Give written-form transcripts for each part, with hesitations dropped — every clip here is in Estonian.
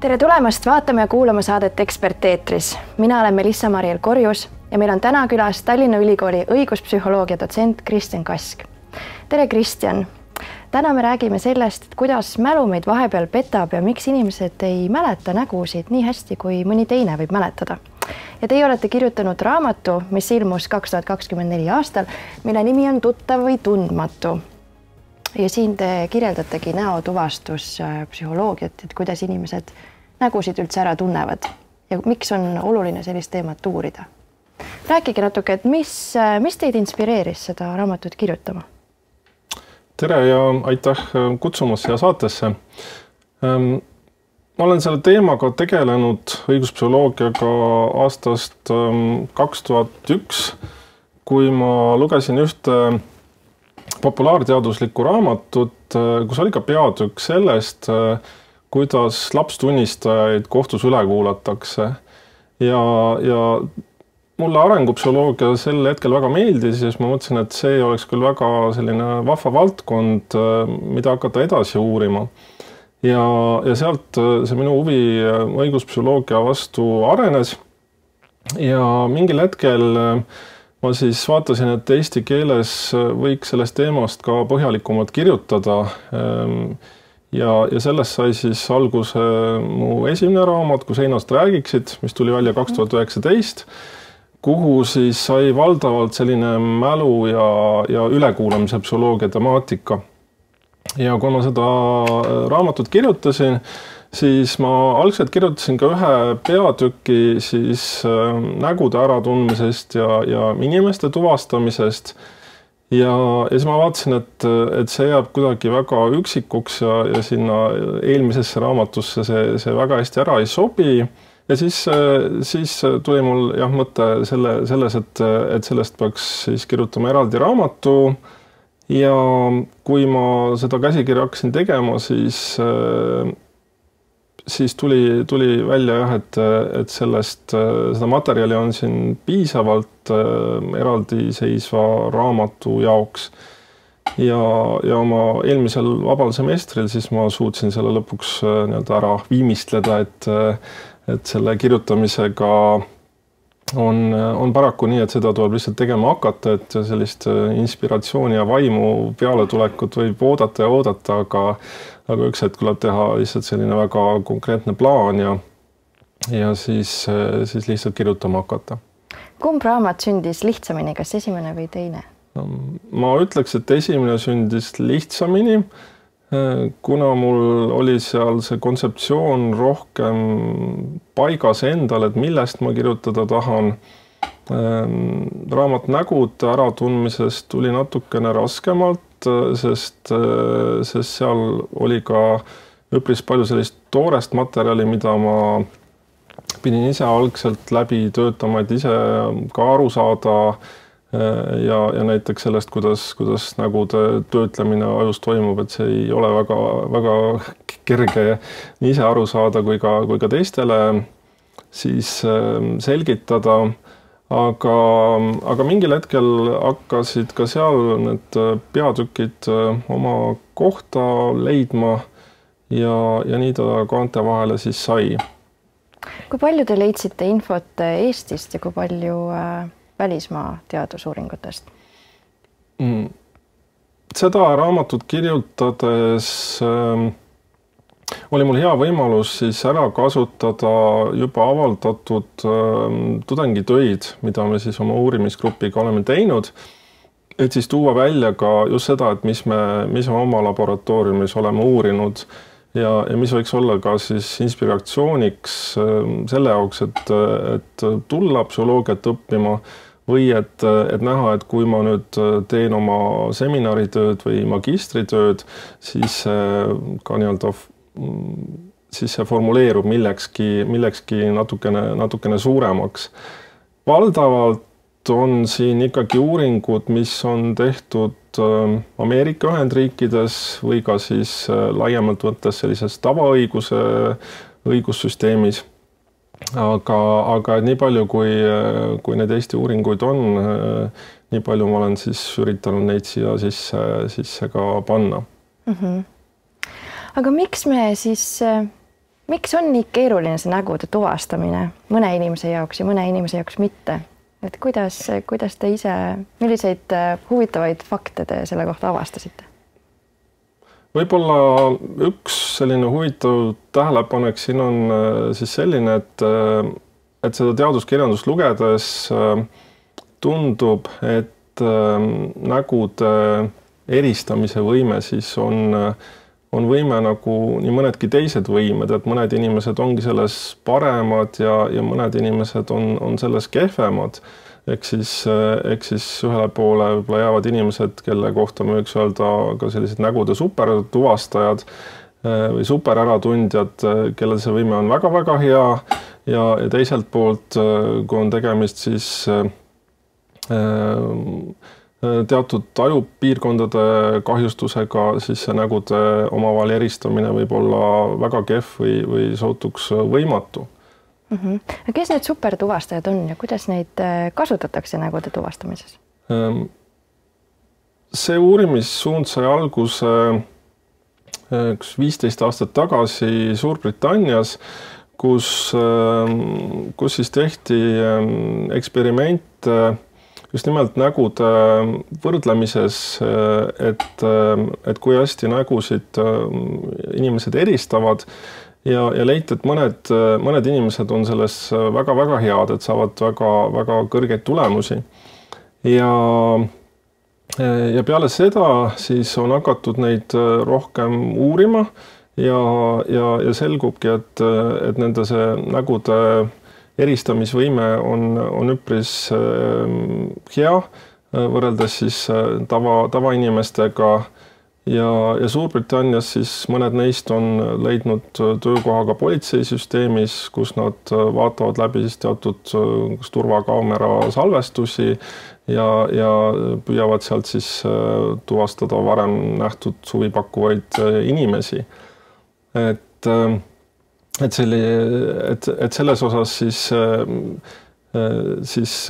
Tere tulemast vaatama ja kuulama saadet Ekspert eetris. Mina olen Melissa-Mariel Korjus ja meil on täna külas Tallinna Ülikooli õiguspsühholoogia dotsent Kristjan Kask. Tere Kristjan! Täna me räägime sellest, kuidas mälu meid vahepeal petab ja miks inimesed ei mäleta nägusid nii hästi, kui mõni teine võib mäletada. Ja teie olete kirjutanud raamatu, mis ilmus 2024 aastal, mille nimi on Tuttav või tundmatu. Ja siin te kirjeldategi näotuvastuspsühholoogiat, et kuidas inimesed nägusid üldse ära tunnevad ja miks on oluline sellist teemat uurida. Rääkige natuke, et mis teid inspireeris seda raamatut kirjutama? Tere ja aitäh kutsumast siia saatesse. Ma olen selle teemaga tegelenud õiguspsühholoogiaga aastast 2001, kui ma lugesin ühte populaarteaduslikku raamatut, kus oli ka peatükk sellest, kuidas lapstunnistajaid kohtus üle kuulatakse. Ja mulle arengupsühholoogia sel hetkel väga meeldis ja siis ma mõtlesin, et see oleks küll väga selline vahva valdkond, mida hakata edasi uurima. Ja sealt see minu huvi õiguspsühholoogia vastu arenes ja mingil hetkel ma siis vaatasin, et eesti keeles võiks sellest teemast ka põhjalikumalt kirjutada ja sellest sai siis alguse mu esimene raamat, Kui seinast räägiksid, mis tuli välja 2019, kuhu siis sai valdavalt selline mälu ja ülekuulamise psühholoogia temaatika. Ja kui ma seda raamatut kirjutasin, siis ma algselt kirjutasin ka ühe peatüki siis nägude äratundmisest ja inimeste tuvastamisest. Ja siis ma vaatasin, et see jääb kuidagi väga üksikuks ja sinna eelmisesse raamatusse see väga hästi ära ei sobi. Ja siis tuli mul mõte selles, et sellest peaks siis kirjutama eraldi raamatu. Ja kui ma seda käsikirja hakkasin tegema, siis tuli välja, et seda materjali on siin piisavalt eraldiseisva raamatu jaoks. Ja oma eelmisel vabal semestril siis ma suutsin selle lõpuks ära viimistleda, et selle kirjutamisega on paraku nii, et seda tuleb lihtsalt tegema hakata, et sellist inspiratsiooni ja vaimu pealetulekut võib oodata, aga üks hetk tuleb teha lihtsalt selline väga konkreetne plaan ja siis lihtsalt kirjutama hakata. Kumb raamat sündis lihtsamini, kas esimene või teine? Ma ütleks, et esimene sündis lihtsamini, kuna mul oli seal see kontseptsioon rohkem paigas endal, et millest ma kirjutada tahan. Raamat nägude äratundmisest tuli natukene raskemalt, sest seal oli ka üpris palju sellist toorest materjali, mida ma pidin ise algselt läbi töötama, et ise ka aru saada ja näiteks sellest, kuidas nägude töötlemine ajus toimub, et see ei ole väga kerge nii ise aru saada kui ka teistele siis selgitada. Aga mingil hetkel hakkasid ka seal need peatükid oma kohta leidma ja nii ta kaante vahele siis sai. Kui palju te leidsite infot Eestist ja kui palju välismaa teadusuuringutest? Seda raamatut kirjutades oli mul hea võimalus siis ära kasutada juba avaldatud tudengitöid, mida me siis oma uurimisgrupiga oleme teinud, et siis tuua välja ka just seda, et mis me oma laboratooriumis oleme uurinud ja mis võiks olla ka siis inspiratsiooniks selle jaoks, et tulla psühholoogiat õppima või et näha, et kui ma nüüd teen oma seminaritööd või magistritööd, siis ka siis see formuleerub millekski natukene suuremaks. Valdavalt on siin ikkagi uuringud, mis on tehtud Ameerika Ühendriikides või ka siis laiemalt võttes sellises tavaõiguse õigussüsteemis. Aga nii palju, kui need Eesti uuringuid on, nii palju ma olen siis üritanud neid siia sisse ka panna. Aga miks me siis Miks on nii keeruline see nägude tuvastamine mõne inimese jaoks ja mõne inimese jaoks mitte? Et kuidas te ise, milliseid huvitavaid fakte te selle kohta avastasite? Võib-olla üks selline huvitav tähelepanek siin on siis selline, et seda teaduskirjandust lugedes tundub, et nägude eristamise võime siis on võime nagu nii mõnedki teised võimed, et mõned inimesed ongi selles paremad ja mõned inimesed on selles kehvemad. Ehk siis ühele poole võib-olla jäävad inimesed, kelle kohta me võiks öelda ka sellised nägude supertuvastajad või superäratundjad, kellel see võime on väga-väga hea ja teiselt poolt, kui on tegemist siis teatud ajupiirkondade kahjustusega, siis see nägude omavahel eristamine võib olla väga kehv või sootuks võimatu. Kes need supertuvastajad on ja kuidas neid kasutatakse nägude tuvastamises? See uurimissuund sai alguse 15 aastat tagasi Suurbritannias, kus siis tehti eksperiment just nimelt nägude võrdlemises, et kui hästi nägusid inimesed eristavad ja leiti, et mõned inimesed on selles väga-väga head, et saavad väga kõrgeid tulemusi. Ja peale seda siis on hakatud neid rohkem uurima ja selgubki, et nende see nägude eristamisvõime on üpris hea võrreldes siis tavainimestega ja Suurbritannias siis mõned neist on leidnud töökohaga politseisüsteemis, kus nad vaatavad läbi siis teatud turvakaamera salvestusi ja püüavad sealt siis tuvastada varem nähtud huvipakkuvaid inimesi. Et selles osas siis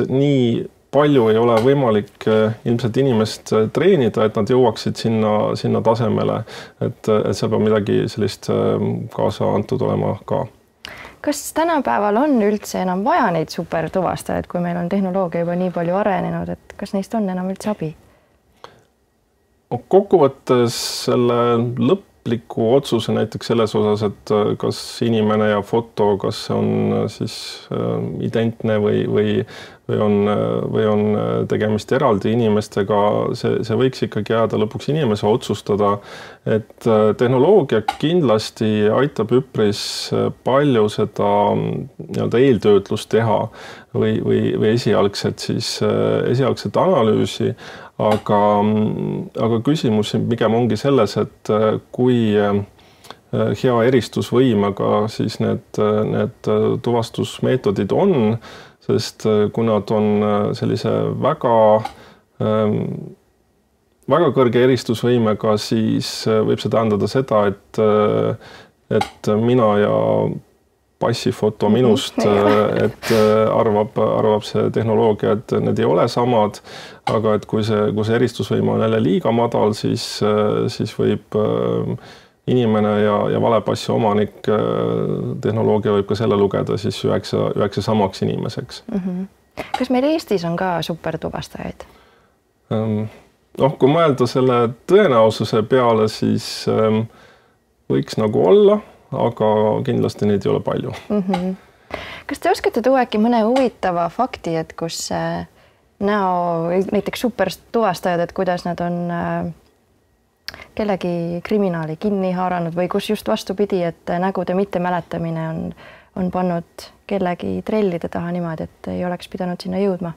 nii palju ei ole võimalik ilmselt inimest treenida, et nad jõuaksid sinna tasemele, et seal peab midagi sellist kaasa antud olema ka. Kas tänapäeval on üldse enam vaja neid supertuvastajaid, kui meil on tehnoloogia juba nii palju arenenud, et kas neist on enam üldse abi? Kokkuvõttes selle lõpliku otsuse näiteks selles osas, et kas inimene ja foto, kas see on siis identne või on tegemist eraldi inimestega, see võiks ikkagi jääda lõpuks inimese otsustada, et tehnoloogia kindlasti aitab üpris palju seda nii-öelda eeltöötlust teha või esialgset analüüsi, aga küsimus pigem ongi selles, et kui hea eristusvõimega siis need tuvastusmeetodid on, sest kui nad on sellise väga kõrge eristusvõimega, siis võib see tähendada seda, et mina ja passifoto minust, et arvab see tehnoloogia, et need ei ole samad, aga et kui see eristusvõime on jälle liiga madal, siis võib inimene ja vale passi omanik, tehnoloogia võib ka selle lugeda siis üheks samaks inimeseks. Kas meil Eestis on ka supertuvastajaid? Kui mõelda selle tõenäosuse peale, siis võiks nagu olla, aga kindlasti neid ei ole palju. Kas te oskate tuua äkki mõne huvitava fakti, et kus näiteks supertuvastajad, et kuidas nad on kellegi kriminaali kinni haaranud või kus just vastupidi, et nägude mittemäletamine on pannud kellegi trellide taha niimoodi, et ei oleks pidanud sinna jõudma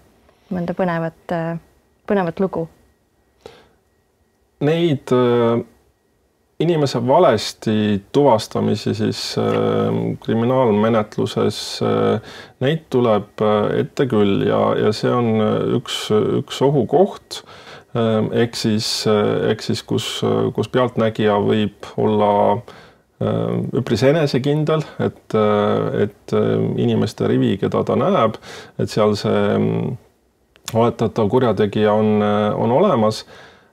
mõnda põnevat lugu? Neid inimese valesti tuvastamisi siis kriminaalmenetluses, neid tuleb ette küll ja see on üks ohukoht. Ehk siis kus pealtnägija võib olla üpris enesekindel, et inimeste rivi, keda ta näeb, et seal see oletatav kurjategija on olemas,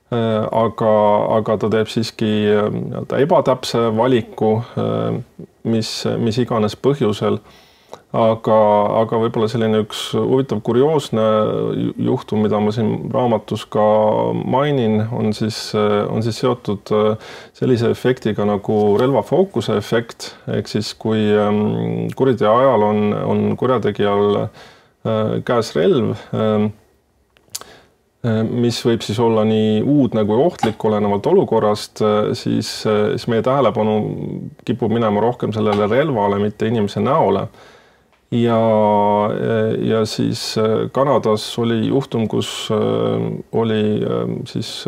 aga ta teeb siiski ebatäpse valiku, mis iganes põhjusel. Aga võib-olla selline üks huvitav kurioosne juhtum, mida ma siin raamatus ka mainin, on siis seotud sellise efektiga nagu relvafookuse efekt, ehk siis kui kuriteo ajal on kurjategijal käes relv, mis võib siis olla nii uudne kui ohtlik olenevalt olukorrast, siis meie tähelepanu kipub minema rohkem sellele relvale, mitte inimese näole. Ja siis Kanadas oli juhtum, kus oli siis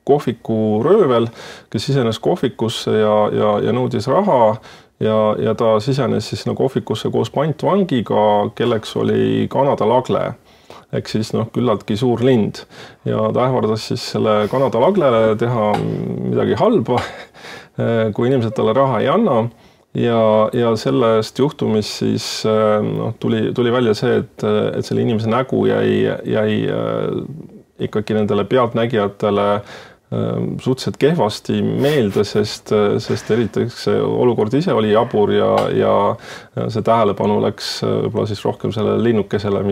kohviku röövel, kes sisenes kohvikusse ja nõudis raha ja ta sisenes siis kohvikusse koos pantvangiga, kelleks oli Kanada lagle. Ehk siis küllaltki suur lind ja ta ähvardas siis selle Kanada laglele teha midagi halba, kui inimesed talle raha ei anna. Ja sellest juhtumist siis tuli välja see, et selle inimese nägu jäi ikkagi nendele pealtnägijatele suhteliselt kehvasti meelde, sest eriti see olukord ise oli jabur ja see tähelepanu läks võib-olla siis rohkem sellele linnukesele,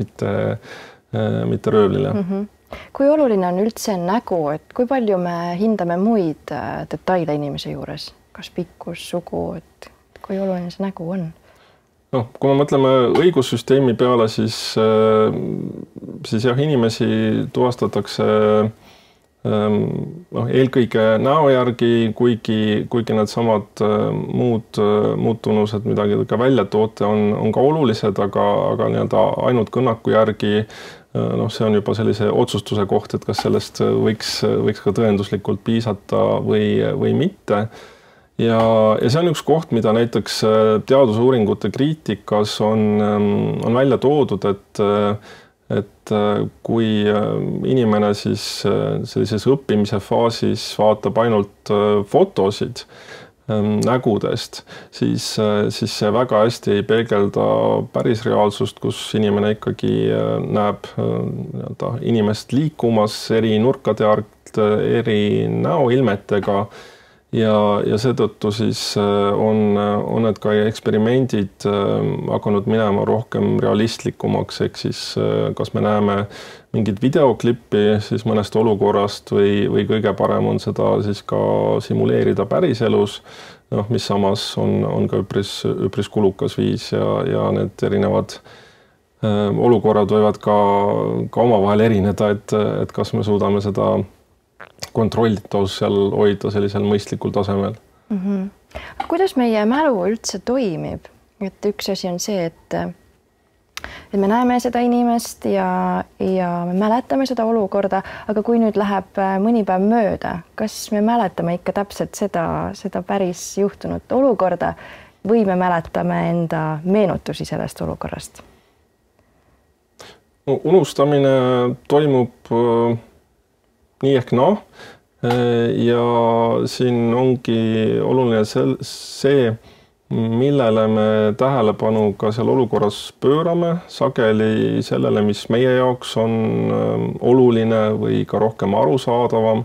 mitte röövlile. Kui oluline on üldse nägu, et kui palju me hindame muid detaile inimese juures? Kas pikkus, sugu, et kui oluline see nägu on? Kui me mõtleme õigussüsteemi peale, siis jah, inimesi tuvastatakse eelkõige näo järgi, kuigi need samad muud tunnused, midagi ka välja toote, on ka olulised, aga nii-öelda ainult kõnnaku järgi, see on juba sellise otsustuse koht, et kas sellest võiks ka tõenduslikult piisata või mitte. Ja see on üks koht, mida näiteks teadusuuringute kriitikas on välja toodud, et kui inimene siis sellises õppimise faasis vaatab ainult fotosid nägudest, siis see väga hästi ei peegelda päris reaalsust, kus inimene ikkagi näeb inimest liikumas eri nurkade alt, eri näoilmetega. Ja seetõttu siis on need ka eksperimendid hakanud minema rohkem realistlikumaks, ehk siis kas me näeme mingit videoklippi siis mõnest olukorrast või kõige parem on seda siis ka simuleerida päriselus, mis samas on ka üpris kulukas viis ja need erinevad olukorrad võivad ka omavahel erineda, et kas me suudame seda kontrollitus seal hoida sellisel mõistlikul tasemel. Kuidas meie mälu üldse toimib? Et üks asi on see, et me näeme seda inimest ja me mäletame seda olukorda, aga kui nüüd läheb mõni päev mööda, kas me mäletame ikka täpselt seda päris juhtunud olukorda või me mäletame enda meenutusi sellest olukorrast? Unustamine toimub nii ehk ja siin ongi oluline see, millele me tähelepanu ka seal olukorras pöörame, sageli sellele, mis meie jaoks on oluline või ka rohkem arusaadavam.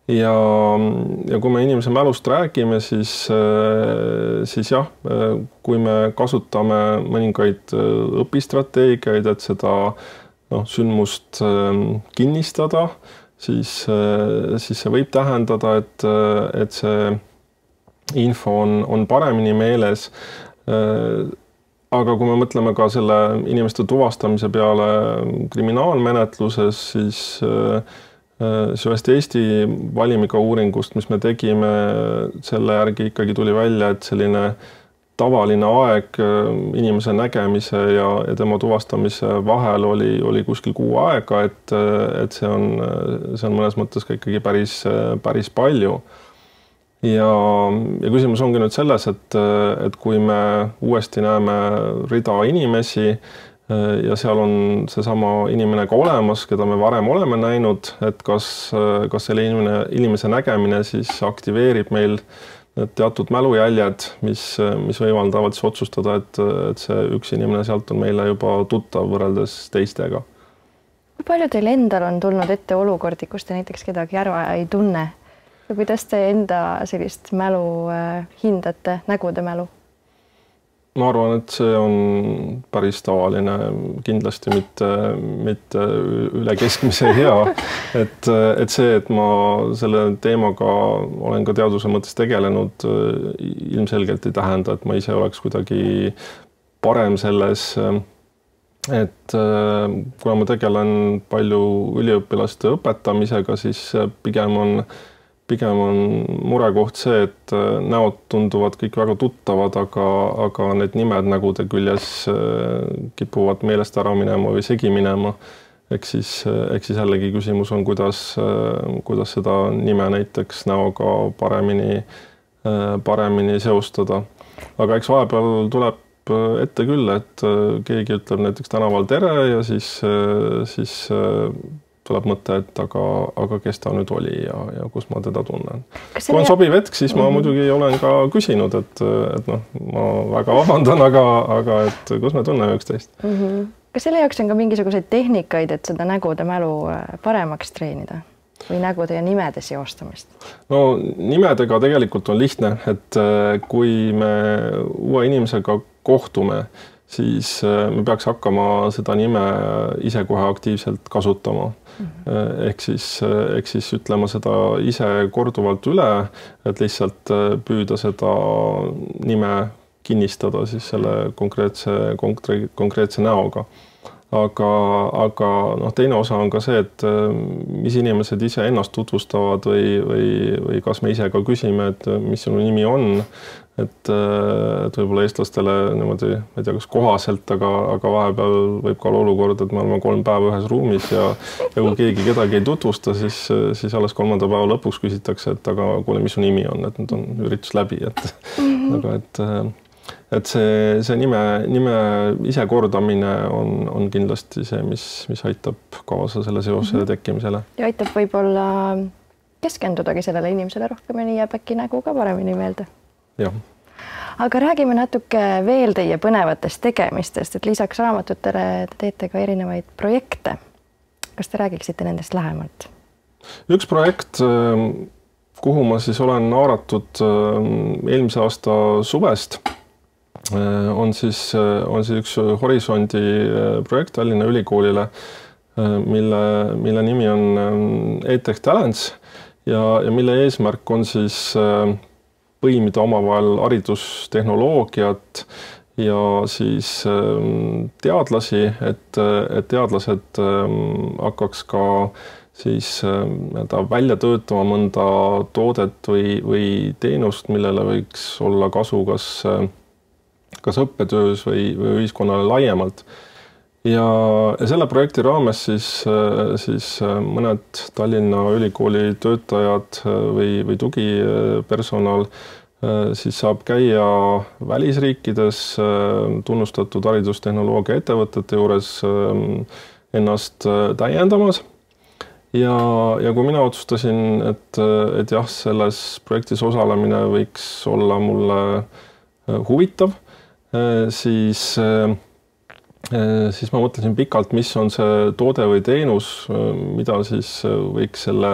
Ja kui me inimese mälust räägime, siis jah, kui me kasutame mõningaid õpistrateegiaid, et seda sündmust kinnistada, siis see võib tähendada, et see info on paremini meeles. Aga kui me mõtleme ka selle inimeste tuvastamise peale kriminaalmenetluses, siis ühest Eesti valimiga uuringust, mis me tegime, selle järgi ikkagi tuli välja, et selline tavaline aeg inimese nägemise ja tema tuvastamise vahel oli kuskil 6 aega, et see on mõnes mõttes ka ikkagi päris palju. Ja küsimus ongi nüüd selles, et kui me uuesti näeme rida inimesi ja seal on seesama inimene ka olemas, keda me varem oleme näinud, et kas selle inimese nägemine siis aktiveerib meil teatud mälujäljed, mis võimaldavad siis otsustada, et see üks inimene sealt on meile juba tuttav võrreldes teistega. Kui palju teil endal on tulnud ette olukordi, kus te näiteks kedagi ära ei tunne Kuidas te enda sellist mälu hindate, nägude mälu? Ma arvan, et see on päris tavaline, kindlasti mitte üle keskmise hea. Et see, et ma selle teemaga olen ka teaduse mõttes tegelenud, ilmselgelt ei tähenda, et ma ise oleks kuidagi parem selles. Et kuna ma tegelen palju üliõpilaste õpetamisega, siis pigem on murekoht see, et näod tunduvad kõik väga tuttavad, aga need nimed nägude küljes kipuvad meelest ära minema või segi minema. Ehk siis jällegi küsimus on, kuidas seda nime näiteks näoga paremini seostada. Aga eks vahepeal tuleb ette küll, et keegi ütleb näiteks tänaval tere ja siis tuleb mõte, et aga kes ta nüüd oli ja kus ma teda tunnen. Kui on sobiv hetk, siis ma muidugi olen ka küsinud, et ma väga vabandan, aga et kus me tunneme üksteist. Kas selle jaoks on ka mingisuguseid tehnikaid, et seda nägude mälu paremaks treenida või nägude ja nimede seostamist? No nimedega tegelikult on lihtne, et kui me uue inimesega kohtume, siis me peaks hakkama seda nime ise kohe aktiivselt kasutama. Ehk siis ütlema seda ise korduvalt üle, et lihtsalt püüda seda nime kinnistada siis selle konkreetse näoga. Aga teine osa on ka see, et mis inimesed ise ennast tutvustavad või kas me ise ka küsime, et mis sinu nimi on. Et võib-olla eestlastele niimoodi, ma ei tea, kas kohaselt, aga vahepeal võib ka olla olukord, et me oleme 3 päeva ühes ruumis ja kui keegi kedagi ei tutvusta, siis alles 3. päeva lõpuks küsitakse, et aga kuule, mis su nimi on, et nüüd on üritus läbi. Et see nime ise kordamine on kindlasti see, mis aitab kaasa selle seose tekkimisele. Ja aitab võib-olla keskendudagi sellele inimesele rohkem ja nii jääb äkki nägu ka paremini meelde. Jah. Aga räägime natuke veel teie põnevatest tegemistest, et lisaks raamatutele te teete ka erinevaid projekte. Kas te räägiksite nendest lähemalt? Üks projekt, kuhu ma siis olen haaratud eelmise aasta suvest, on siis üks Horisondi projekt Tallinna Ülikoolile, mille nimi on EdTech Talents ja mille eesmärk on siis põimida omavahel haridustehnoloogiat ja siis teadlasi, et teadlased hakkaks ka siis välja töötama mõnda toodet või teenust, millele võiks olla kasu kas õppetöös või ühiskonnale laiemalt. Ja selle projekti raames siis mõned Tallinna Ülikooli töötajad või tugipersonal siis saab käia välisriikides tunnustatud haridustehnoloogia ettevõtete juures ennast täiendamas. Ja kui mina otsustasin, et jah, selles projektis osalemine võiks olla mulle huvitav, siis ma mõtlesin pikalt, mis on see toode või teenus, mida siis võiks selle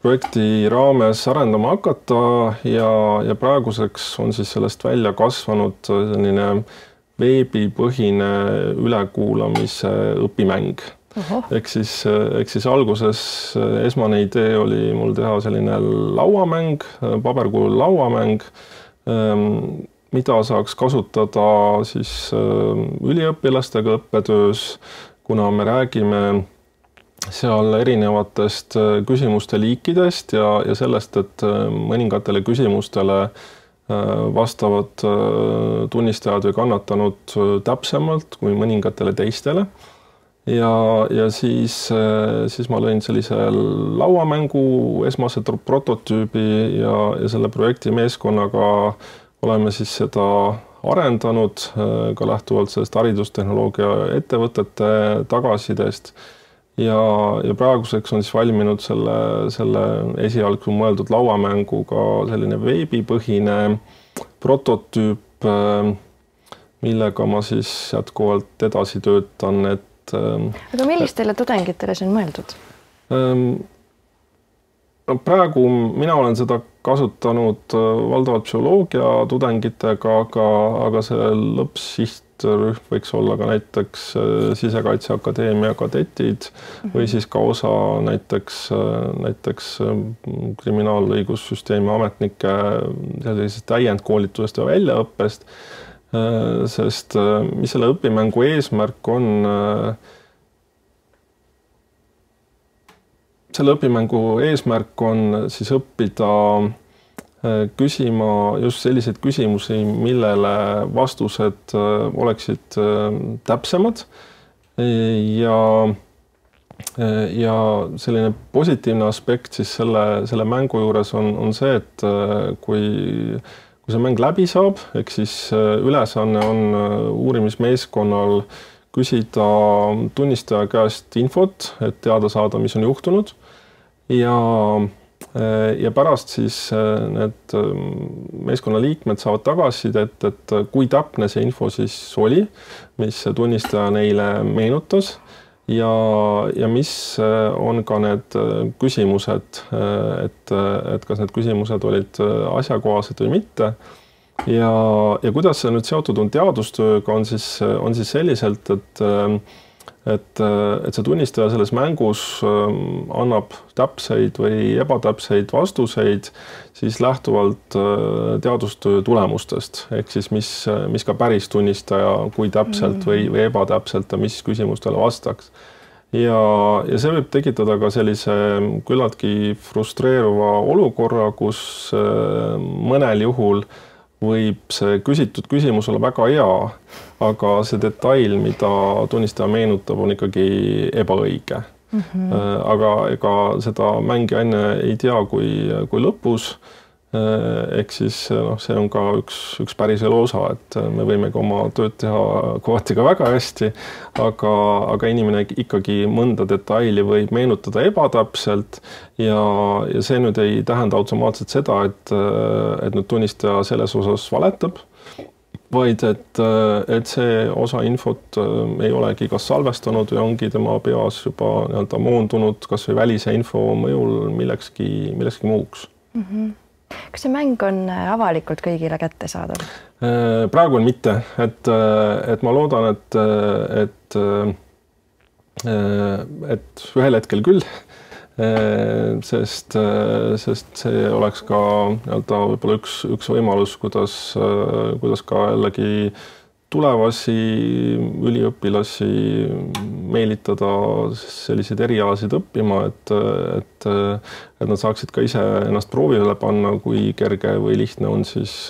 projekti raames arendama hakata ja praeguseks on siis sellest välja kasvanud selline veebipõhine ülekuulamise õpimäng. Ehk siis alguses esmane idee oli mul teha selline lauamäng, paberkujul lauamäng, mida saaks kasutada siis üliõpilastega õppetöös, kuna me räägime seal erinevatest küsimuste liikidest ja sellest, et mõningatele küsimustele vastavad tunnistajad või kannatanud täpsemalt kui mõningatele teistele. Ja siis ma lõin sellise lauamängu esmase prototüübi ja selle projekti meeskonnaga oleme siis seda arendanud ka lähtuvalt sellest haridustehnoloogia ettevõtete tagasidest ja praeguseks on siis valminud selle esialgu mõeldud lauamänguga selline veebipõhine prototüüp, millega ma siis jätkuvalt edasi töötan. Aga millistele tudengitele see on mõeldud? praegu mina olen seda kasutanud valdavalt psühholoogia tudengitega, aga see lõppsihtrühm võiks olla ka näiteks Sisekaitseakadeemia kadetid või siis ka osa näiteks kriminaalõigussüsteemi ametnike sellisest täiendkoolitusest ja väljaõppest, sest mis selle õpimängu eesmärk on, selle õpimängu eesmärk on siis õppida küsima just selliseid küsimusi, millele vastused oleksid täpsemad ja selline positiivne aspekt siis selle mängu juures on see, et kui see mäng läbi saab, ehk siis ülesanne on uurimismeeskonnal küsida tunnistaja käest infot, et teada saada, mis on juhtunud ja pärast siis need meeskonna liikmed saavad tagasisidet, et kui täpne see info siis oli, mis tunnistaja neile meenutas ja mis on ka need küsimused, et kas need küsimused olid asjakohased või mitte. Ja kuidas see nüüd seotud on teadustööga, on siis selliselt, et see tunnistaja selles mängus annab täpseid või ebatäpseid vastuseid siis lähtuvalt teadustöö tulemustest, ehk siis mis ka päris tunnistaja, kui täpselt või ebatäpselt ta mis küsimustele vastaks. Ja see võib tekitada ka sellise küllaltki frustreeruva olukorra, kus mõnel juhul võib see küsitud küsimus olla väga hea, aga see detail, mida tunnistaja meenutab, on ikkagi ebaõige. Aga ega seda mängija enne ei tea, kui lõpus. Ehk siis see on ka üks päris elu osa, et me võime ka oma tööd teha kohati ka väga hästi, aga inimene ikkagi mõnda detaili võib meenutada ebatäpselt ja see nüüd ei tähenda automaatselt seda, et nüüd tunnistaja selles osas valetab, vaid et see osa infot ei olegi kas salvestanud või ongi tema peas juba nii-öelda moondunud kas või välise info mõjul millekski muuks. Kas see mäng on avalikult kõigile kättesaadav? Praegu on mitte, et ma loodan, et ühel hetkel küll, sest see oleks ka võib-olla üks võimalus, kuidas ka jällegi tulevasi üliõpilasi meelitada selliseid erialasid õppima, et nad saaksid ka ise ennast proovile panna, kui kerge või lihtne on siis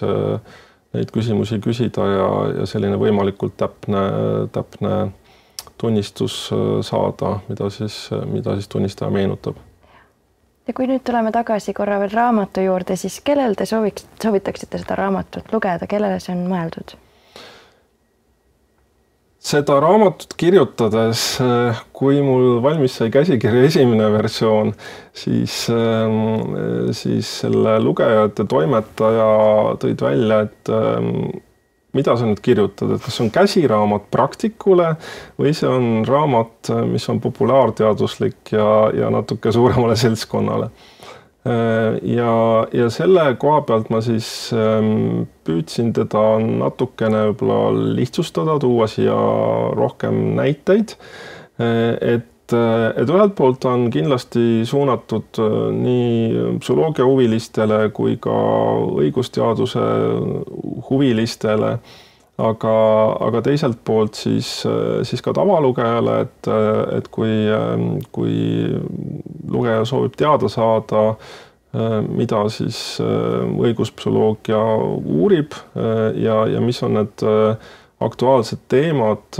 neid küsimusi küsida ja selline võimalikult täpne tunnistus saada, mida siis tunnistaja meenutab. Ja kui nüüd tuleme tagasi korra veel raamatu juurde, siis kellel te soovitaksite seda raamatut lugeda, kellele see on mõeldud? Seda raamatut kirjutades, kui mul valmis sai käsikirja esimene versioon, siis selle lugejate toimetaja tõid välja, et mida sa nüüd kirjutad, et kas see on käsiraamat praktikule või see on raamat, mis on populaarteaduslik ja natuke suuremale seltskonnale. Ja selle koha pealt ma siis püüdsin teda natukene võib-olla lihtsustada, tuua siia rohkem näiteid, et ühelt poolt on kindlasti suunatud nii psühholoogia huvilistele kui ka õigusteaduse huvilistele, aga teiselt poolt siis ka tavalugejale, et kui lugeja soovib teada saada, mida siis õiguspsühholoogia uurib ja mis on need aktuaalsed teemad,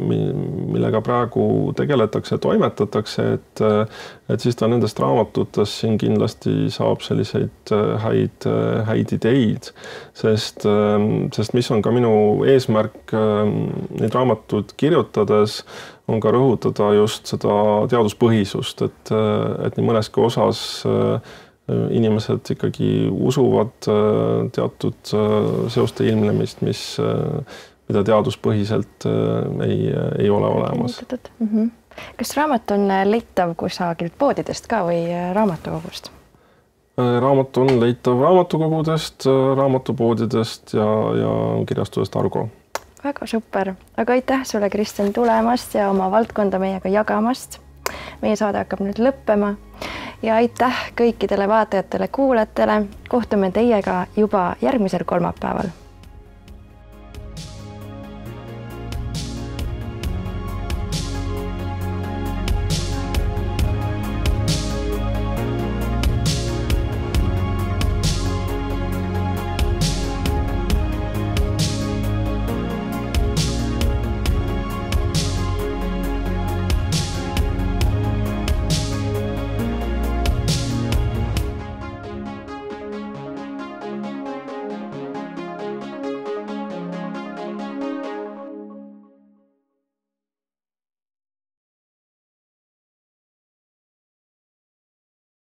millega praegu tegeletakse ja toimetatakse, et siis ta nendest raamatutest siin kindlasti saab selliseid häid ideid, sest mis on ka minu eesmärk neid raamatuid kirjutades, on ka rõhutada just seda teaduspõhisust, et nii mõneski osas inimesed ikkagi usuvad teatud seoste ilmnemist, mida teaduspõhiselt ei ole olemas. Kas raamat on leitav kusagilt poodidest ka või raamatukogust? Raamat on leitav raamatukogudest, raamatupoodidest ja kirjastusest Argo. Väga super, aga aitäh sulle, Kristjan, tulemast ja oma valdkonda meiega jagamast. Meie saade hakkab nüüd lõppema ja aitäh kõikidele vaatajatele, kuulajatele. Kohtume teiega juba järgmisel kolmapäeval.